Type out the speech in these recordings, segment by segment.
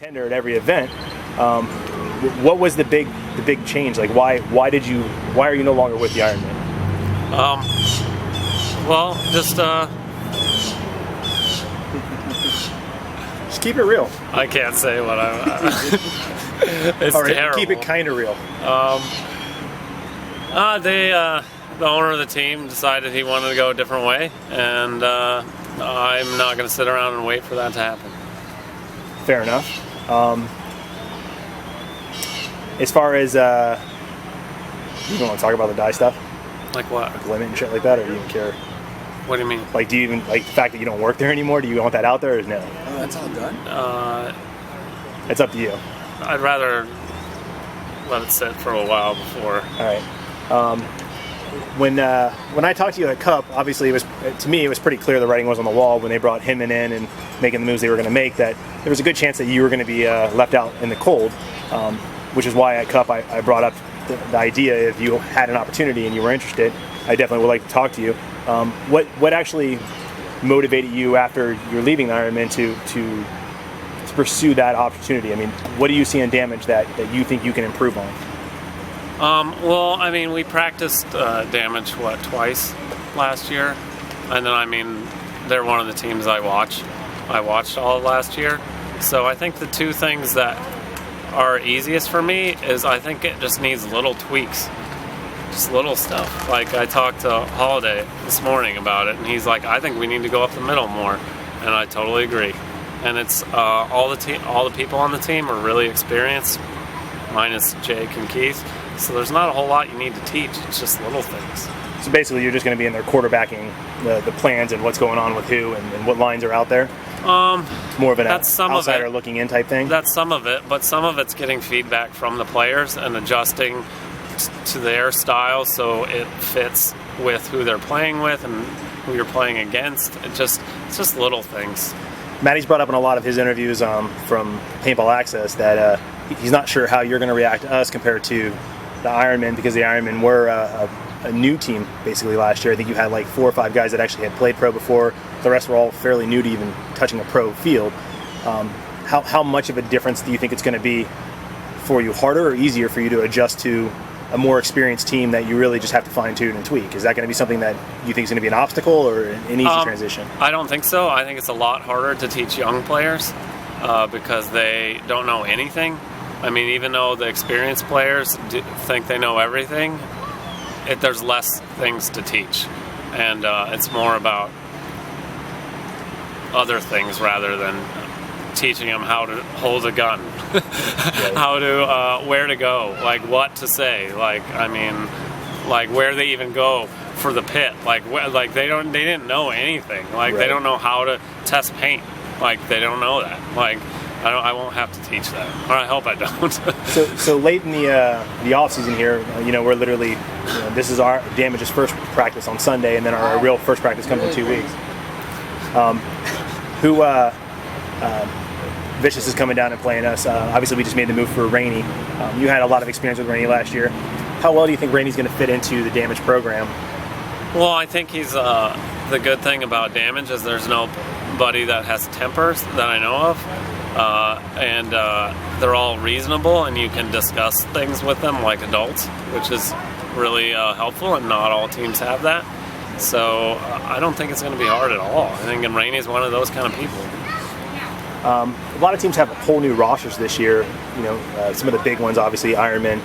contender at every event. What was the big change? Like, why are you no longer with the Ironman? Well, just keep it real. I can't say what I'm. It's all right, terrible. Keep it kind of real. The owner of the team decided he wanted to go a different way, and I'm not going to sit around and wait for that to happen. Fair enough. As far as you don't want to talk about the dye stuff, Like what? like limit and shit like that, or do you even care? What do you mean? Like, do you even like the fact that you don't work there anymore? Do you want that out there, or no? Oh, that's all done? It's up to you. I'd rather let it sit for a while before. All right. When I talked to you at Cup, obviously to me it was pretty clear the writing was on the wall when they brought him in and making the moves they were going to make, that there was a good chance that you were going to be left out in the cold, which is why at Cup I brought up the idea, if you had an opportunity and you were interested, I definitely would like to talk to you. What actually motivated you after you're leaving the Ironman to pursue that opportunity? I mean, what do you see in Damage that you think you can improve on? Well, I mean, we practiced Damage, twice last year? And then, they're one of the teams I watched all of last year. So I think the two things that are easiest for me is I think it just needs little tweaks. Just little stuff. Like, I talked to Holiday this morning about it, and he's like, I think we need to go up the middle more. And I totally agree. And it's all the people on the team are really experienced, minus Jake and Keith. So there's not a whole lot you need to teach. It's just little things. So basically, you're just going to be in there quarterbacking the plans and what's going on with who and what lines are out there. More of an outsider looking in type thing. That's some of it, but some of it's getting feedback from the players and adjusting to their style so it fits with who they're playing with and who you're playing against. It's just little things. Matty's brought up in a lot of his interviews from Paintball Access that he's not sure how you're going to react to us compared to the Ironmen, because the Ironmen were a new team basically last year. I think you had like 4 or 5 guys that actually had played pro before. The rest were all fairly new to even touching a pro field. How much of a difference do you think it's going to be for you? Harder or easier for you to adjust to a more experienced team that you really just have to fine tune and tweak? Is that going to be something that you think is going to be an obstacle or an easy transition? I don't think so. I think it's a lot harder to teach young players because they don't know anything. I mean, even though the experienced players think they know everything, there's less things to teach. And it's more about other things rather than teaching them how to hold a gun, how to, where to go, like what to say, like where they even go for the pit, like they didn't know anything, like they don't know how to test paint, like they don't know that, like I won't have to teach that, or I hope I don't. So late in the off season here, we're literally, this is our Damage's first practice on Sunday, and then our real first practice comes in 2 weeks. Vicious is coming down and playing us. Obviously, we just made the move for Rainey. You had a lot of experience with Rainey last year. How well do you think Rainey's going to fit into the Damage program? Well, I think he's the good thing about Damage is there's nobody that has tempers that I know of, and they're all reasonable, and you can discuss things with them like adults, which is really helpful, and not all teams have that. So I don't think it's going to be hard at all. I think Rainey's one of those kind of people. A lot of teams have whole new rosters this year. Some of the big ones, obviously, Ironman,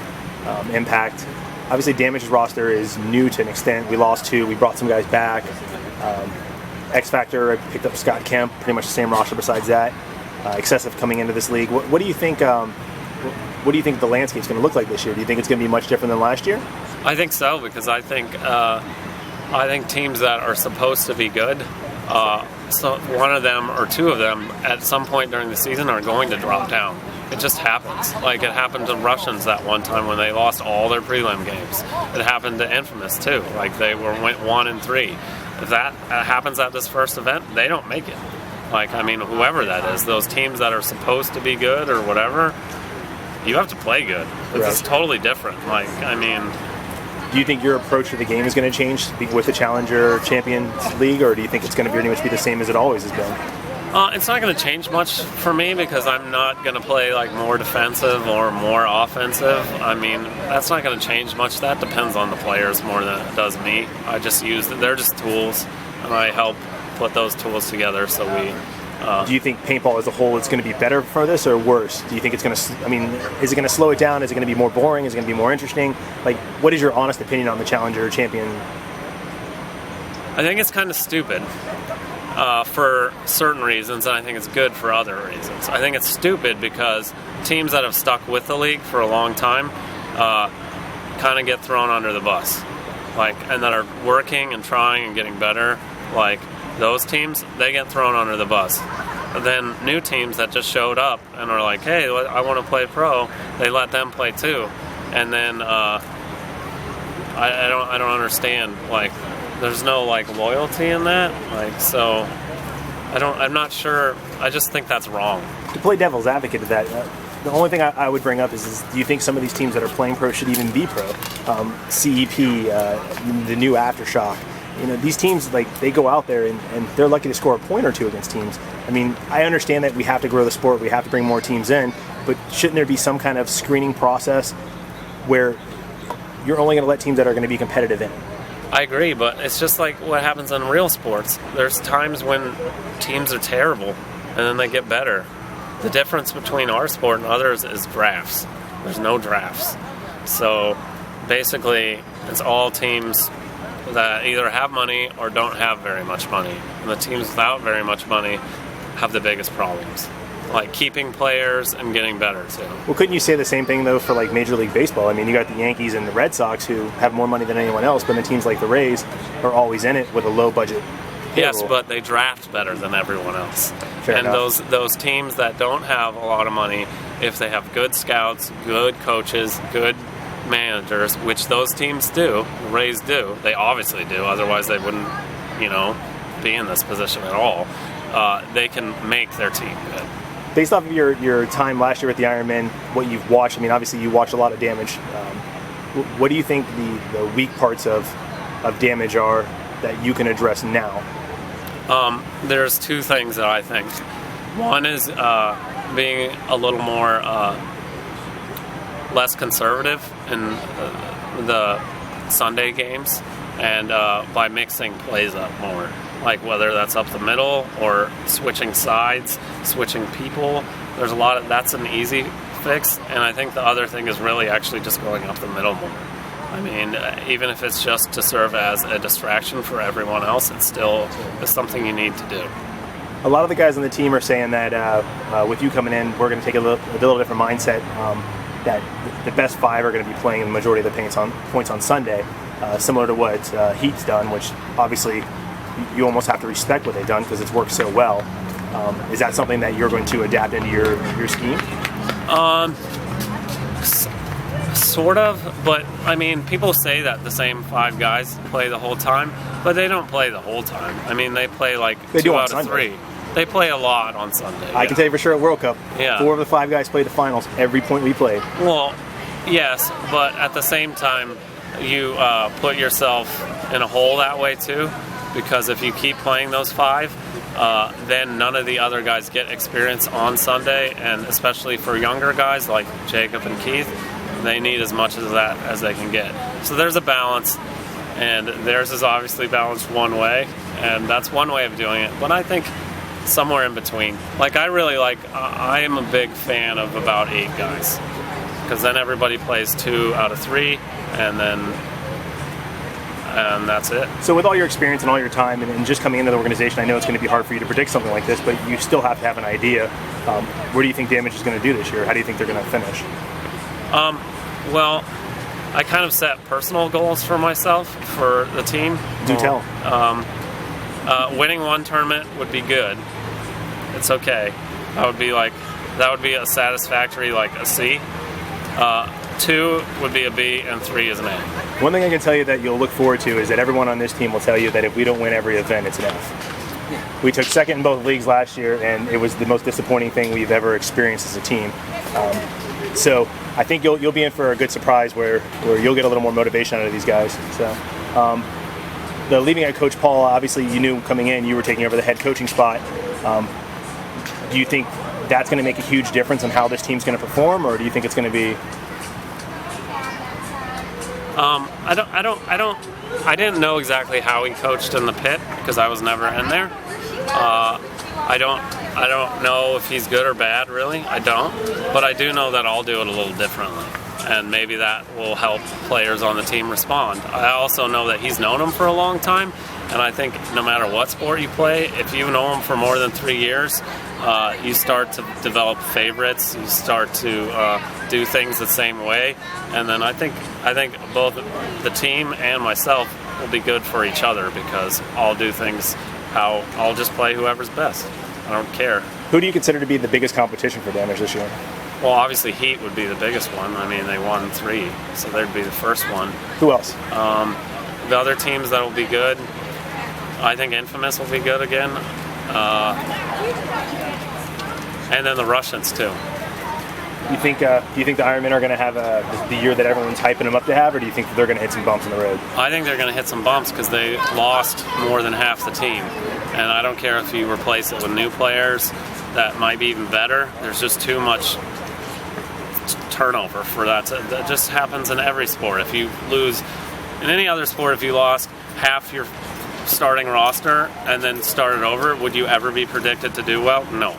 Impact. Obviously, Damage's roster is new to an extent. We lost 2. We brought some guys back. X Factor, I picked up Scott Kemp, pretty much the same roster besides that. Excessive coming into this league. What do you think? What do you think the landscape's going to look like this year? Do you think it's going to be much different than last year? I think so, because I think teams that are supposed to be good, so one of them or 2 of them at some point during the season are going to drop down. It just happens. Like it happened to Russians that one time when they lost all their prelim games. It happened to Infamous too. Like they went 1-3. If that happens at this first event, they don't make it. Whoever that is, those teams that are supposed to be good or whatever, you have to play good. It's totally different. Do you think your approach to the game is going to change with the Challenger Champions League, or do you think it's going to pretty much be the same as it always has been? It's not going to change much for me because I'm not going to play like more defensive or more offensive. I mean, that's not going to change much. That depends on the players more than it does me. I just use they're just tools, and I help put those tools together. So we. Do you think paintball as a whole is going to be better for this or worse? Do you think it's going to? I mean, is it going to slow it down? Is it going to be more boring? Is it going to be more interesting? Like, what is your honest opinion on the Challenger Champion? I think it's kind of stupid. For certain reasons, and I think it's good for other reasons. I think it's stupid because teams that have stuck with the league for a long time kind of get thrown under the bus, and that are working and trying and getting better. Like those teams, they get thrown under the bus. But then new teams that just showed up and are like, "Hey, I want to play pro," they let them play too, and then I don't understand There's no loyalty in that, so I'm not sure. I just think that's wrong. To play devil's advocate to that, the only thing I would bring up is do you think some of these teams that are playing pro should even be pro? CEP, the new Aftershock. These teams they go out there and they're lucky to score a point or two against teams. I mean, I understand that we have to grow the sport, we have to bring more teams in, but shouldn't there be some kind of screening process where you're only going to let teams that are going to be competitive in? I agree, but it's just like what happens in real sports. There's times when teams are terrible, and then they get better. The difference between our sport and others is drafts. There's no drafts. So basically, it's all teams that either have money or don't have very much money. And the teams without very much money have the biggest problems. Keeping players and getting better too. Well, couldn't you say the same thing though for Major League Baseball? I mean, you got the Yankees and the Red Sox who have more money than anyone else, but the teams like the Rays are always in it with a low budget payroll. Yes, but they draft better than everyone else. Fair and enough. those teams that don't have a lot of money, if they have good scouts, good coaches, good managers, which those teams do, the Rays do, they obviously do, otherwise they wouldn't, be in this position at all. They can make their team good. Based off of your time last year with the Ironman, what you've watched, I mean, obviously you watched a lot of damage. What do you think the weak parts of damage are that you can address now? There's two things that I think. One is being a little more less conservative in the Sunday games, and by mixing plays up more. Whether that's up the middle or switching sides, switching people. There's a lot of that's an easy fix, and I think the other thing is really actually just going up the middle more. I mean, even if it's just to serve as a distraction for everyone else, it still is something you need to do. A lot of the guys on the team are saying that with you coming in, we're going to take a little different mindset. That the best five are going to be playing the majority of the points on Sunday, similar to what Heat's done, which obviously you almost have to respect what they've done because it's worked so well. Is that something that you're going to adapt into your scheme? Sort of, but I mean, people say that the same five guys play the whole time, but they don't play the whole time. I mean, they play they 2 out of 3. They play a lot on Sunday. I can tell you for sure at World Cup, 4 of the 5 guys played the finals every point we played. Well, yes, but at the same time, you put yourself in a hole that way too, because if you keep playing those 5, then none of the other guys get experience on Sunday, and especially for younger guys like Jacob and Keith, they need as much of that as they can get. So there's a balance, and theirs is obviously balanced one way, and that's one way of doing it. But I think somewhere in between. I am a big fan of about 8 guys, because then everybody plays 2 out of 3, and that's it. So with all your experience and all your time and just coming into the organization, I know it's going to be hard for you to predict something like this, but you still have to have an idea. Where do you think Damage is going to do this year? How do you think they're going to finish? Well, I kind of set personal goals for myself for the team. Do tell. Winning 1 tournament would be good. It's okay. That would be a satisfactory, a C. 2 would be a B, and 3 is an A. One thing I can tell you that you'll look forward to is that everyone on this team will tell you that if we don't win every event, it's an F. We took second in both leagues last year, and it was the most disappointing thing we've ever experienced as a team. So I think you'll be in for a good surprise where you'll get a little more motivation out of these guys. So the leading head coach, Paul, obviously you knew coming in you were taking over the head coaching spot. do you think that's going to make a huge difference in how this team's going to perform, or do you think it's going to be? I didn't know exactly how he coached in the pit because I was never in there. I don't know if he's good or bad, really. I don't. But I do know that I'll do it a little differently. And maybe that will help players on the team respond. I also know that he's known him for a long time. And I think no matter what sport you play, if you know him for more than 3 years, you start to develop favorites. You start to do things the same way. And then I think both the team and myself will be good for each other because I'll do things how I'll just play whoever's best. I don't care. Who do you consider to be the biggest competition for Damage this year? Well, obviously Heat would be the biggest one. I mean, they won 3, so they'd be the first one. Who else? The other teams that will be good, I think Infamous will be good again. And then the Russians, too. Do you think the Ironmen are going to have the year that everyone's hyping them up to have, or do you think that they're going to hit some bumps in the road? I think they're going to hit some bumps because they lost more than half the team. And I don't care if you replace it with new players that might be even better. There's just too much turnover for that. That just happens in every sport. If you lose in any other sport, if you lost half your starting roster and then started over, would you ever be predicted to do well? No.